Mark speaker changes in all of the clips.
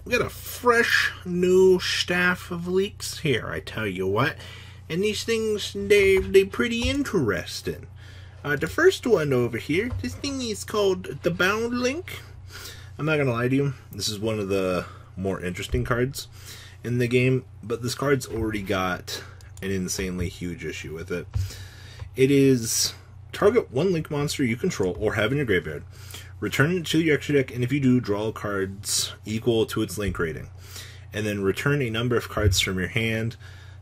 Speaker 1: we got a fresh new staff of leaks here, I tell you what. And these things, they pretty interesting. The first one over here, this thing is called the Bound Link. I'm not gonna lie to you, this is one of the more interesting cards in the game, but this card's already got an insanely huge issue with it. It is target one link monster you control or have in your graveyard. Return it to your extra deck, and if you do, draw cards equal to its link rating. And then return a number of cards from your hand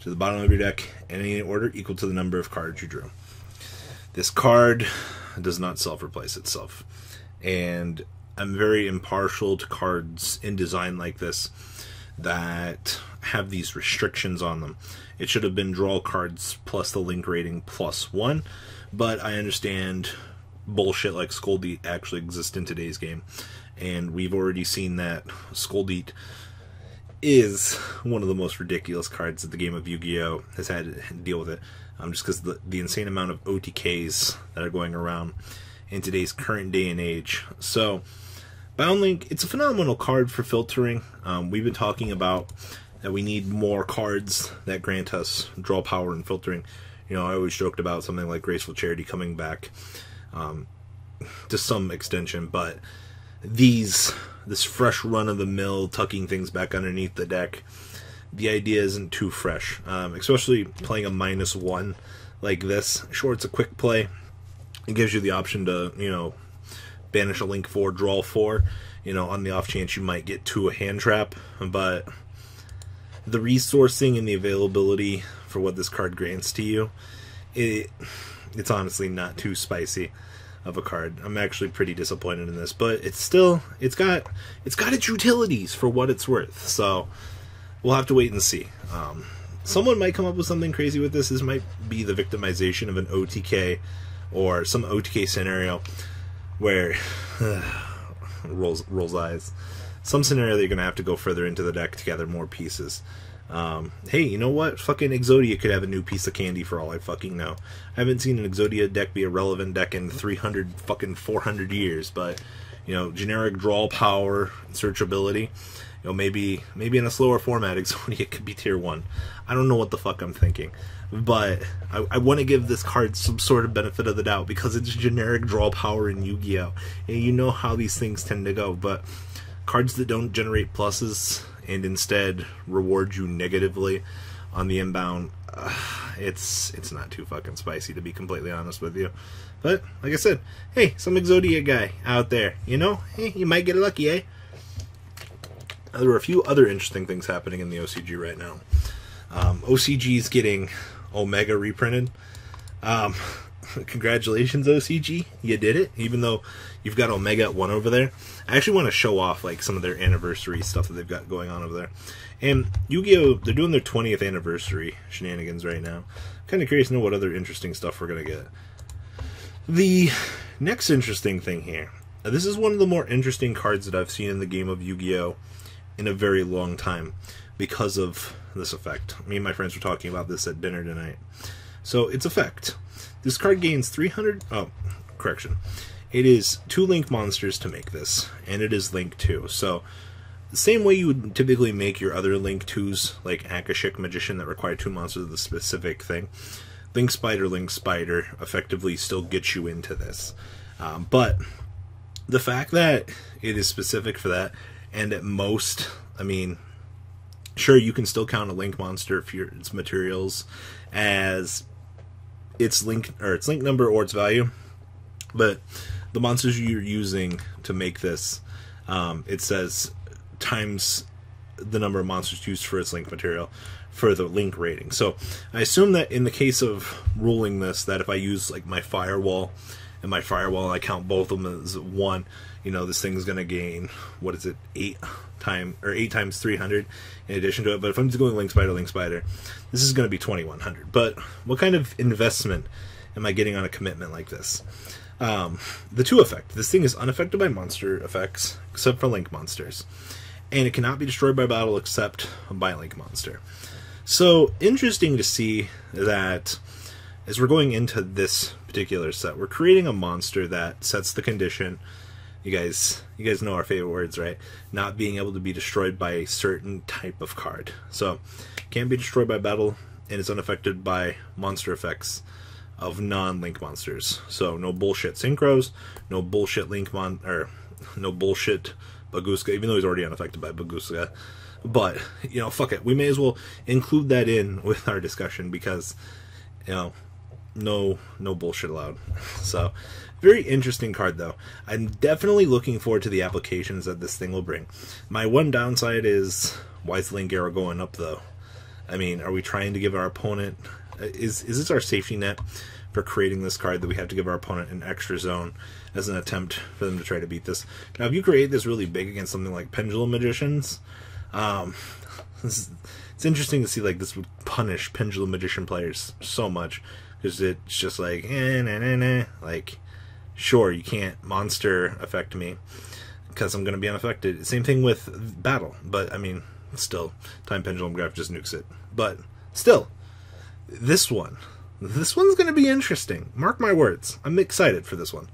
Speaker 1: to the bottom of your deck in any order equal to the number of cards you drew. This card does not self-replace itself. And I'm very impartial to cards in design like this that have these restrictions on them. It should have been draw cards plus the link rating plus 1, but I understand bullshit like Skull Deet actually exists in today's game, and we've already seen that Skull Deet is one of the most ridiculous cards that the game of Yu-Gi-Oh! Has had to deal with it, just because the insane amount of OTKs that are going around in today's current day and age. So, Bound Link, it's a phenomenal card for filtering. We've been talking about that we need more cards that grant us draw power and filtering. You know, I always joked about something like Graceful Charity coming back to some extension, but this fresh run-of-the-mill tucking things back underneath the deck, the idea isn't too fresh, especially playing a -1 like this. Sure, it's a quick play. It gives you the option to, you know, banish a link 4, draw 4, you know, on the off chance you might get to a hand trap, but the resourcing and the availability for what this card grants to you, it's honestly not too spicy of a card. I'm actually pretty disappointed in this, but it's got its utilities for what it's worth. So we'll have to wait and see. Someone might come up with something crazy with this. This might be the victimization of an OTK or some OTK scenario where rolls eyes. Some scenario that you're gonna have to go further into the deck to gather more pieces. Hey, you know what? Fucking Exodia could have a new piece of candy for all I fucking know. I haven't seen an Exodia deck be a relevant deck in 400 years, but, you know, generic draw power, searchability, you know, maybe in a slower format, Exodia could be tier 1. I don't know what the fuck I'm thinking, but I want to give this card some sort of benefit of the doubt because it's generic draw power in Yu-Gi-Oh! And you know how these things tend to go, but cards that don't generate pluses and instead reward you negatively on the inbound, it's not too fucking spicy, to be completely honest with you. But, like I said, hey, some Exodia guy out there, you know, hey, you might get lucky, eh? There are a few other interesting things happening in the OCG right now. OCG is getting Omega reprinted. Congratulations, OCG, you did it, even though you've got Omega at 1 over there. I actually want to show off like some of their anniversary stuff that they've got going on over there. And Yu-Gi-Oh! They're doing their 20th anniversary shenanigans right now. Kind of curious to know what other interesting stuff we're going to get. The next interesting thing here. This is one of the more interesting cards that I've seen in the game of Yu-Gi-Oh! In a very long time because of this effect. Me and my friends were talking about this at dinner tonight. So, its effect. This card gains 300... Oh, correction. It is 2 link monsters to make this, and it is link 2. So, the same way you would typically make your other link 2s, like Akashic Magician, that require 2 monsters of the specific thing, Link Spider effectively still gets you into this. But the fact that it is specific for that, and at most, I mean, sure, you can still count a link monster for its materials as its link number or its value, but the monsters you're using to make this, it says times the number of monsters used for its link material for the link rating. So I assume that in the case of ruling this, that if I use like my firewall and I count both of them as 1, you know, this thing's gonna gain, what is it, 8 times 300 in addition to it. But if I'm just going link spider, this is gonna be 2100. But what kind of investment am I getting on a commitment like this? The 2 effect. This thing is unaffected by monster effects, except for link monsters. And it cannot be destroyed by battle except by a link monster. So, interesting to see that as we're going into this particular set, we're creating a monster that sets the condition You guys know our favorite words, right? Not being able to be destroyed by a certain type of card. So, can't be destroyed by battle, and it's unaffected by monster effects of non-Link monsters. So, no bullshit Synchros, no bullshit no bullshit Bagooska, even though he's already unaffected by Bagooska. But, you know, fuck it. We may as well include that in with our discussion because, you know, no bullshit allowed. So, very interesting card, though. I'm definitely looking forward to the applications that this thing will bring. My one downside is, why is the Link arrow going up, though? I mean, are we trying to give our opponent... Is this our safety net for creating this card, that we have to give our opponent an extra zone as an attempt for them to try to beat this? Now, if you create this really big against something like Pendulum Magicians, it's interesting to see, like, this would punish Pendulum Magician players so much, because it's just like, like, sure, you can't monster affect me because I'm going to be unaffected. Same thing with battle, but I mean, still, Time Pendulum Graph just nukes it. But still, this one's going to be interesting. Mark my words. I'm excited for this one.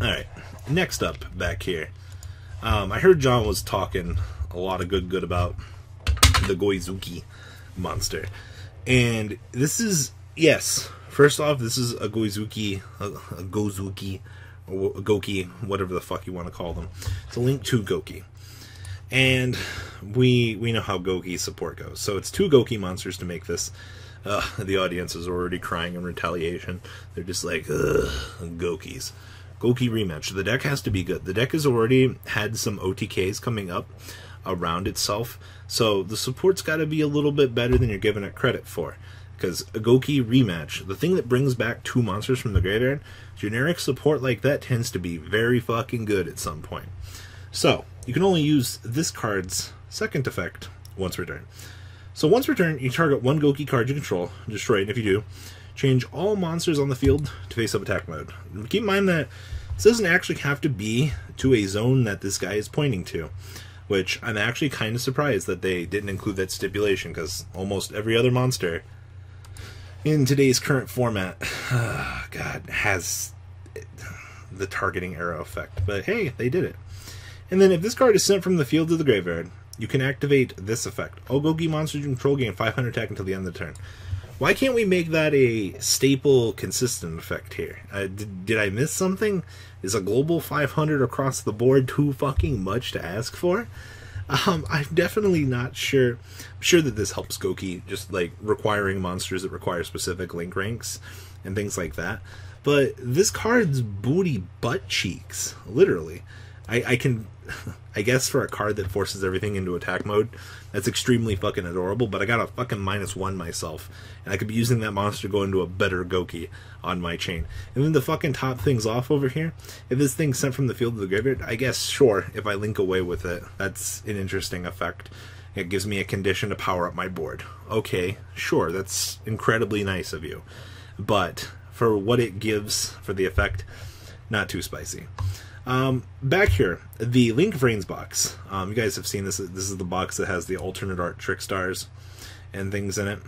Speaker 1: Alright, next up back here. I heard John was talking a lot of good about the Gouki monster. And this is, yes, first off, this is a Goizuki, a Gozuki, or a Gouki, whatever the fuck you want to call them. It's a Link to Gouki. And we know how Gouki support goes. So it's 2 Gouki monsters to make this. The audience is already crying in retaliation. They're just like, ugh, Goukis. Gouki rematch. The deck has to be good. The deck has already had some OTKs coming up around itself, so the support's got to be a little bit better than you're giving it credit for. Because a Gouki rematch, the thing that brings back 2 monsters from the graveyard, generic support like that tends to be very fucking good at some point. So, you can only use this card's second effect once per turn. So once per turn, you target 1 Gouki card you control, destroy it, and if you do, change all monsters on the field to face-up attack mode. Keep in mind that this doesn't actually have to be to a zone that this guy is pointing to, which I'm actually kind of surprised that they didn't include that stipulation, because almost every other monster in today's current format, God, has the targeting arrow effect. But hey, they did it. And then if this card is sent from the field to the graveyard, you can activate this effect. All Gouki monsters you control gain 500 attack until the end of the turn. Why can't we make that a staple, consistent effect here? Did I miss something? Is a global 500 across the board too fucking much to ask for? I'm definitely not sure. I'm sure that this helps Gouki, just like requiring monsters that require specific link ranks and things like that. But this card's booty butt cheeks, literally. I guess for a card that forces everything into attack mode, that's extremely fucking adorable, but I got a fucking -1 myself, and I could be using that monster to go into a better Gouki on my chain. And then to fucking top things off over here, if this thing's sent from the field to the graveyard, I guess, sure, if I link away with it, that's an interesting effect. It gives me a condition to power up my board. Okay, sure, that's incredibly nice of you. But for what it gives for the effect, not too spicy. Back here, the Link Vrains box. You guys have seen this. This is the box that has the alternate art trick stars and things in it.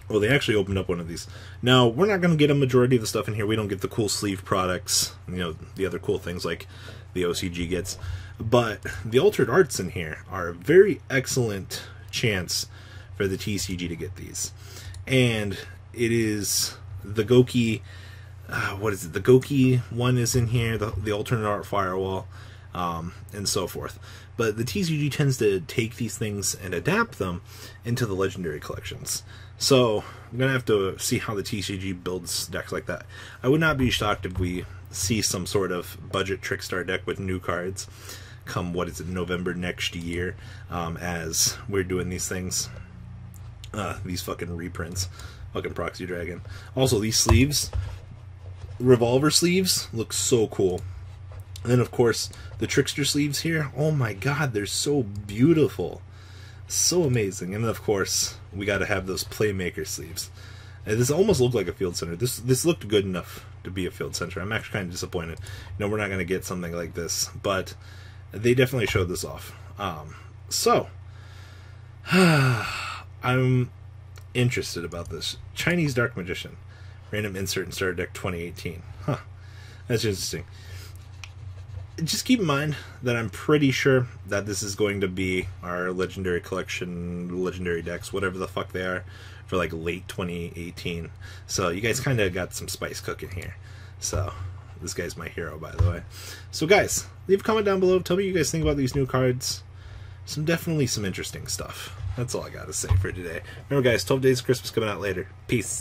Speaker 1: Well, they actually opened up one of these. Now, we're not going to get a majority of the stuff in here. We don't get the cool sleeve products, you know, the other cool things like the OCG gets. But the altered arts in here are a very excellent chance for the TCG to get these. And it is the Gouki... what is it? The Gouki one is in here, the alternate art firewall, and so forth. But the TCG tends to take these things and adapt them into the legendary collections. So I'm going to have to see how the TCG builds decks like that. I would not be shocked if we see some sort of budget Trickstar deck with new cards come, what is it, November next year, as we're doing these things. These fucking reprints. Fucking Proxy Dragon. Also, these sleeves... Revolver sleeves look so cool. And then, of course, the Trickster sleeves here. Oh my god, they're so beautiful. So amazing. And then, of course, we got to have those Playmaker sleeves. And this almost looked like a Field Center. This looked good enough to be a Field Center. I'm actually kind of disappointed. You know, we're not going to get something like this. But they definitely showed this off. So, I'm interested about this. Chinese Dark Magician. Random insert in Starter Deck 2018. Huh. That's interesting. just keep in mind that I'm pretty sure that this is going to be our Legendary Collection, Legendary decks, whatever the fuck they are, for like late 2018. So you guys kind of got some spice cooking here. So this guy's my hero, by the way. So guys, leave a comment down below. Tell me what you guys think about these new cards. Definitely some interesting stuff. That's all I gotta say for today. Remember guys, 12 Days of Christmas coming out later. Peace.